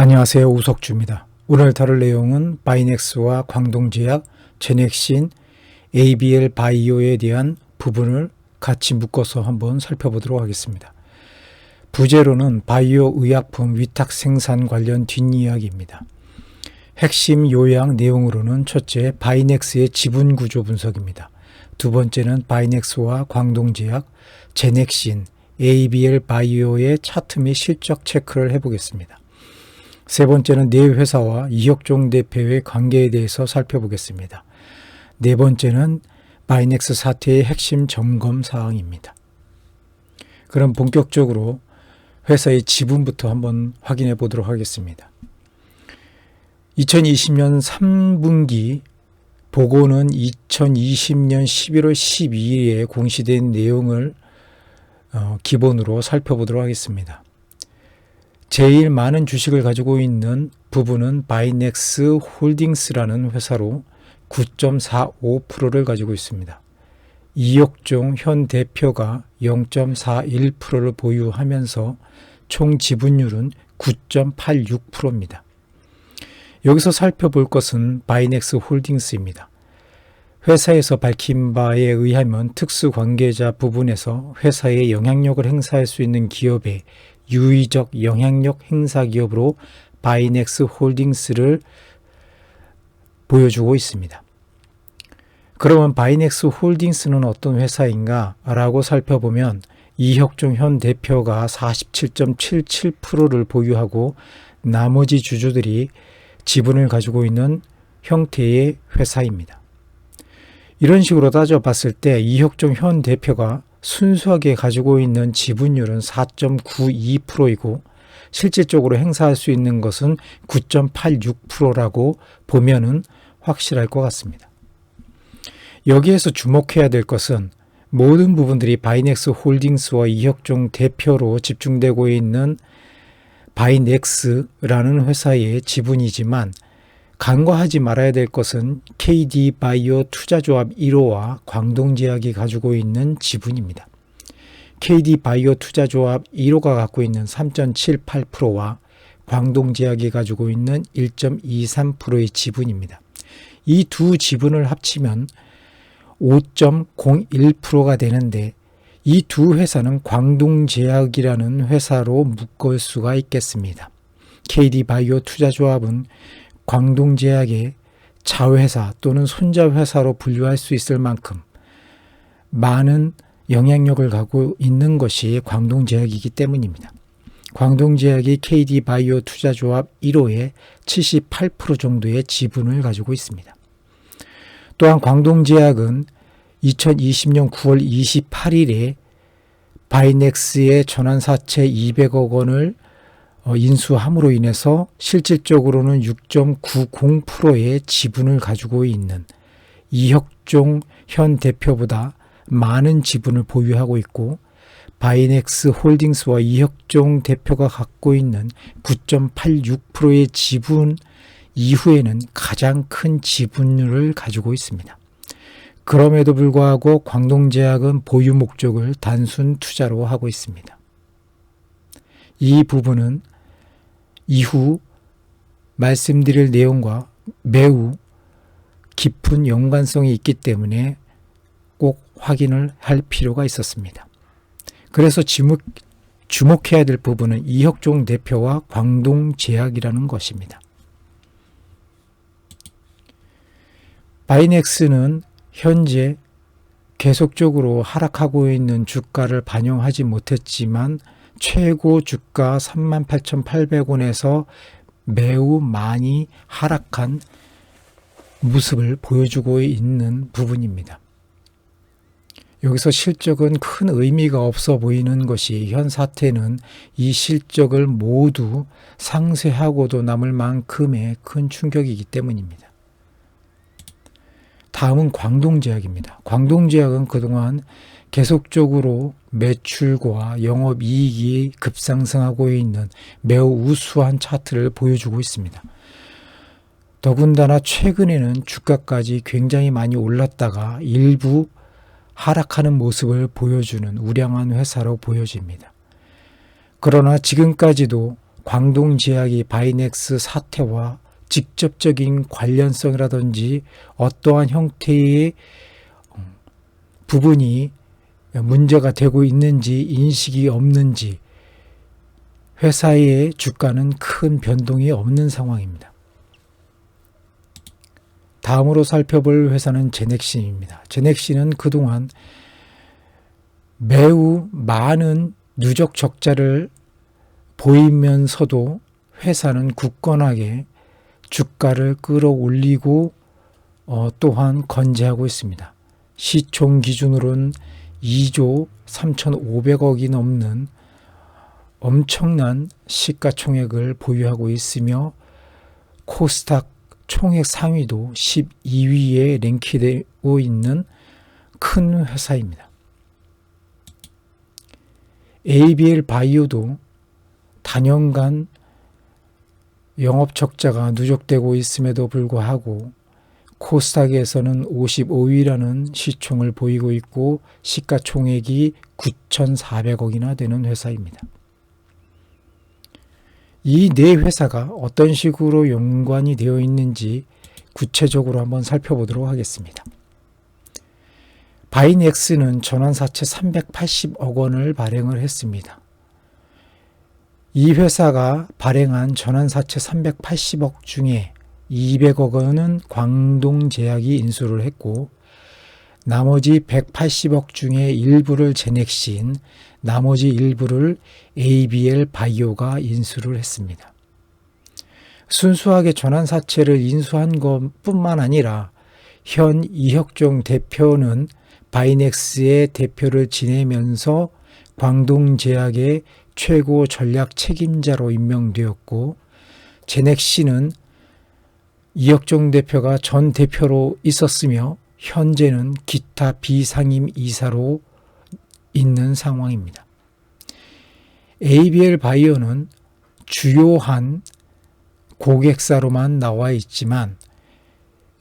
안녕하세요. 우석주입니다. 오늘 다룰 내용은 바이넥스와 광동제약, 제넥신, ABL 바이오에 대한 부분을 같이 묶어서 한번 살펴보도록 하겠습니다. 부제로는 바이오 의약품 위탁 생산 관련 뒷이야기입니다. 핵심 요약 내용으로는 첫째, 바이넥스의 지분 구조 분석입니다. 두 번째는 바이넥스와 광동제약, 제넥신, ABL 바이오의 차트 및 실적 체크를 해보겠습니다. 세 번째는 네 회사와 이혁종 대표의 관계에 대해서 살펴보겠습니다. 네 번째는 바이넥스 사태의 핵심 점검 사항입니다. 그럼 본격적으로 회사의 지분부터 한번 확인해 보도록 하겠습니다. 2020년 3분기 보고는 2020년 11월 12일에 공시된 내용을 기본으로 살펴보도록 하겠습니다. 제일 많은 주식을 가지고 있는 부분은 바이넥스 홀딩스라는 회사로 9.45%를 가지고 있습니다. 이혁종 현 대표가 0.41%를 보유하면서 총 지분율은 9.86%입니다. 여기서 살펴볼 것은 바이넥스 홀딩스입니다. 회사에서 밝힌 바에 의하면 특수관계자 부분에서 회사의 영향력을 행사할 수 있는 기업의 유의적 영향력 행사 기업으로 바이넥스 홀딩스를 보여주고 있습니다. 그러면 바이넥스 홀딩스는 어떤 회사인가 라고 살펴보면 이혁종 현 대표가 47.77%를 보유하고 나머지 주주들이 지분을 가지고 있는 형태의 회사입니다. 이런 식으로 따져봤을 때 이혁종 현 대표가 순수하게 가지고 있는 지분율은 4.92%이고 실질적으로 행사할 수 있는 것은 9.86%라고 보면은 확실할 것 같습니다. 여기에서 주목해야 될 것은 모든 부분들이 바이넥스 홀딩스와 이혁종 대표로 집중되고 있는 바이넥스라는 회사의 지분이지만 간과하지 말아야 될 것은 KD바이오 투자조합 1호와 광동제약이 가지고 있는 지분입니다. KD바이오 투자조합 1호가 갖고 있는 3.78%와 광동제약이 가지고 있는 1.23%의 지분입니다. 이 두 지분을 합치면 5.01%가 되는데 이 두 회사는 광동제약이라는 회사로 묶을 수가 있겠습니다. KD바이오 투자조합은 광동제약의 자회사 또는 손자회사로 분류할 수 있을 만큼 많은 영향력을 갖고 있는 것이 광동제약이기 때문입니다. 광동제약이 KD바이오 투자조합 1호의 78% 정도의 지분을 가지고 있습니다. 또한 광동제약은 2020년 9월 28일에 바이넥스의 전환사채 200억 원을 인수함으로 인해서 실질적으로는 6.90%의 지분을 가지고 있는 이혁종 현 대표보다 많은 지분을 보유하고 있고 바이넥스 홀딩스와 이혁종 대표가 갖고 있는 9.86%의 지분 이후에는 가장 큰 지분율을 가지고 있습니다. 그럼에도 불구하고 광동제약은 보유 목적을 단순 투자로 하고 있습니다. 이 부분은 이후 말씀드릴 내용과 매우 깊은 연관성이 있기 때문에 꼭 확인을 할 필요가 있었습니다. 그래서 주목해야 될 부분은 이혁종 대표와 광동제약이라는 것입니다. 바이넥스는 현재 계속적으로 하락하고 있는 주가를 반영하지 못했지만 최고 주가 38,800원에서 매우 많이 하락한 모습을 보여주고 있는 부분입니다. 여기서 실적은 큰 의미가 없어 보이는 것이 현 사태는 이 실적을 모두 상쇄하고도 남을 만큼의 큰 충격이기 때문입니다. 다음은 광동제약입니다. 광동제약은 그동안 계속적으로 매출과 영업이익이 급상승하고 있는 매우 우수한 차트를 보여주고 있습니다. 더군다나 최근에는 주가까지 굉장히 많이 올랐다가 일부 하락하는 모습을 보여주는 우량한 회사로 보여집니다. 그러나 지금까지도 광동제약이 바이넥스 사태와 직접적인 관련성이라든지 어떠한 형태의 부분이 문제가 되고 있는지 인식이 없는지 회사의 주가는 큰 변동이 없는 상황입니다. 다음으로 살펴볼 회사는 제넥신입니다. 제넥신은 그동안 매우 많은 누적 적자를 보이면서도 회사는 굳건하게 주가를 끌어올리고 또한 건재하고 있습니다. 시총 기준으로는 2조 3,500억이 넘는 엄청난 시가총액을 보유하고 있으며 코스닥 총액 상위도 12위에 랭크되고 있는 큰 회사입니다. ABL 바이오도 단연간 영업 적자가 누적되고 있음에도 불구하고 코스닥에서는 55위라는 시총을 보이고 있고 시가총액이 9,400억이나 되는 회사입니다. 이 네 회사가 어떤 식으로 연관이 되어 있는지 구체적으로 한번 살펴보도록 하겠습니다. 바이넥스는 전환사채 380억 원을 발행을 했습니다. 이 회사가 발행한 전환사채 380억 중에 200억 원은 광동제약이 인수를 했고 나머지 180억 중에 일부를 제넥신, 나머지 일부를 ABL 바이오가 인수를 했습니다. 순수하게 전환사채를 인수한 것뿐만 아니라 현 이혁종 대표는 바이넥스의 대표를 지내면서 광동제약의 최고 전략 책임자로 임명되었고 제넥신은 이혁종 대표가 전 대표로 있었으며 현재는 기타 비상임 이사로 있는 상황입니다. ABL 바이오는 주요한 고객사로만 나와 있지만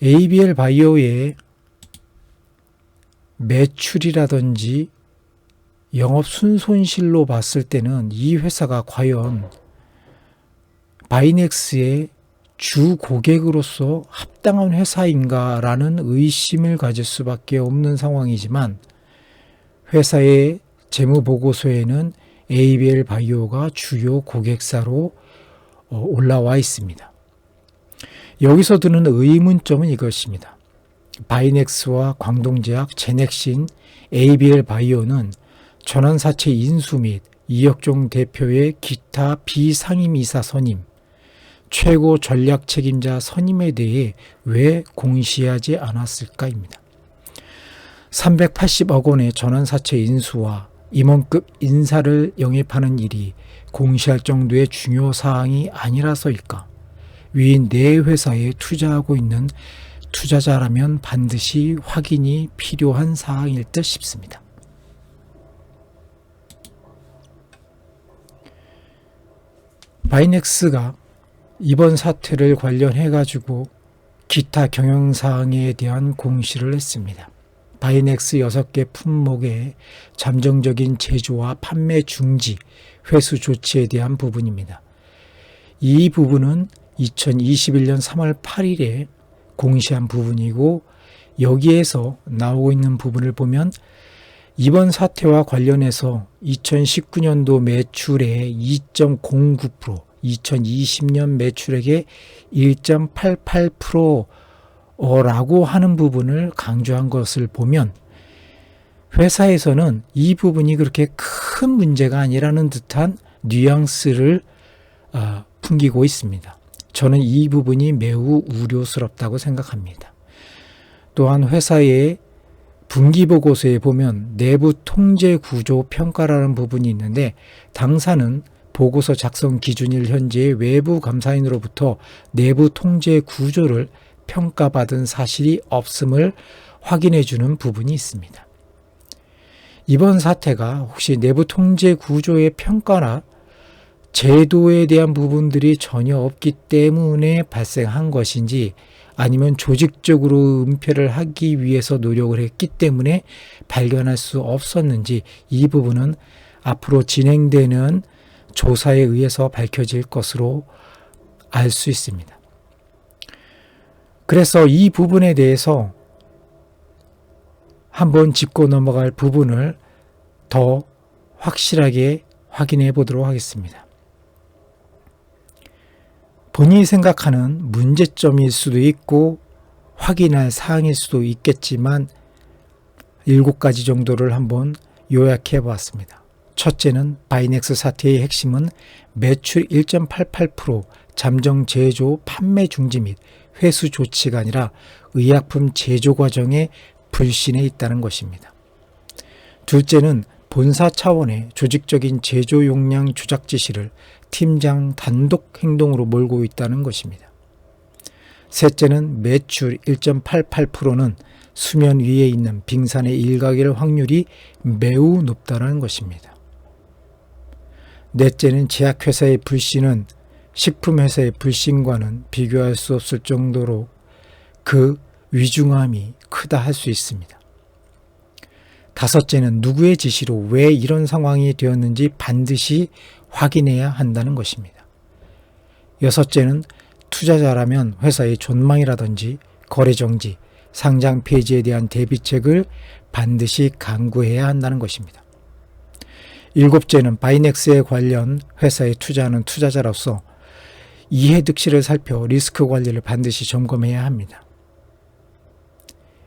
ABL 바이오의 매출이라든지 영업 순손실로 봤을 때는 이 회사가 과연 바이넥스의 주 고객으로서 합당한 회사인가라는 의심을 가질 수밖에 없는 상황이지만 회사의 재무보고서에는 ABL 바이오가 주요 고객사로 올라와 있습니다. 여기서 드는 의문점은 이것입니다. 바이넥스와 광동제약, 제넥신, ABL 바이오는 전환사채 인수 및 이혁종 대표의 기타 비상임이사 선임, 최고 전략 책임자 선임에 대해 왜 공시하지 않았을까입니다. 380억 원의 전환사채 인수와 임원급 인사를 영입하는 일이 공시할 정도의 중요 사항이 아니라서일까? 위인 네 회사에 투자하고 있는 투자자라면 반드시 확인이 필요한 사항일 듯 싶습니다. 바이넥스가 이번 사태를 관련해 가지고 기타 경영사항에 대한 공시를 했습니다. 바이넥스 6개 품목의 잠정적인 제조와 판매 중지, 회수 조치에 대한 부분입니다. 이 부분은 2021년 3월 8일에 공시한 부분이고 여기에서 나오고 있는 부분을 보면 이번 사태와 관련해서 2019년도 매출의 2.09%, 2020년 매출액의 1.88%라고 하는 부분을 강조한 것을 보면 회사에서는 이 부분이 그렇게 큰 문제가 아니라는 듯한 뉘앙스를 풍기고 있습니다. 저는 이 부분이 매우 우려스럽다고 생각합니다. 또한 회사의 분기보고서에 보면 내부 통제 구조 평가라는 부분이 있는데 당사는 보고서 작성 기준일 현재의 외부 감사인으로부터 내부 통제 구조를 평가받은 사실이 없음을 확인해 주는 부분이 있습니다. 이번 사태가 혹시 내부 통제 구조의 평가나 제도에 대한 부분들이 전혀 없기 때문에 발생한 것인지 아니면 조직적으로 은폐를 하기 위해서 노력을 했기 때문에 발견할 수 없었는지 이 부분은 앞으로 진행되는 조사에 의해서 밝혀질 것으로 알 수 있습니다. 그래서 이 부분에 대해서 한번 짚고 넘어갈 부분을 더 확실하게 확인해 보도록 하겠습니다. 본인이 생각하는 문제점일 수도 있고 확인할 사항일 수도 있겠지만 7가지 정도를 한번 요약해 보았습니다. 첫째는 바이넥스 사태의 핵심은 매출 1.88%, 잠정 제조, 판매 중지 및 회수 조치가 아니라 의약품 제조 과정의 불신에 있다는 것입니다. 둘째는 본사 차원의 조직적인 제조 용량 조작 지시를 팀장 단독 행동으로 몰고 있다는 것입니다. 셋째는 매출 1.88%는 수면 위에 있는 빙산의 일각일 확률이 매우 높다는 것입니다. 넷째는 제약회사의 불신은 식품회사의 불신과는 비교할 수 없을 정도로 그 위중함이 크다 할 수 있습니다. 다섯째는 누구의 지시로 왜 이런 상황이 되었는지 반드시 확인해야 한다는 것입니다. 여섯째는 투자자라면 회사의 존망이라든지 거래 정지, 상장 폐지에 대한 대비책을 반드시 강구해야 한다는 것입니다. 일곱째는 바이넥스에 관련 회사에 투자하는 투자자로서 이해득실을 살펴 리스크 관리를 반드시 점검해야 합니다.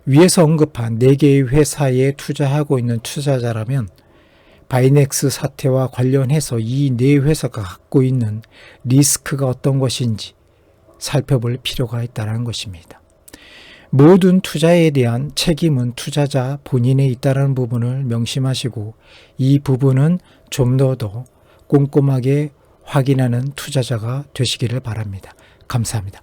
위에서 언급한 4개의 회사에 투자하고 있는 투자자라면 바이넥스 사태와 관련해서 이 4회사가 갖고 있는 리스크가 어떤 것인지 살펴볼 필요가 있다는 것입니다. 모든 투자에 대한 책임은 투자자 본인에 있다는 부분을 명심하시고 이 부분은 좀 더 꼼꼼하게 확인하는 투자자가 되시기를 바랍니다. 감사합니다.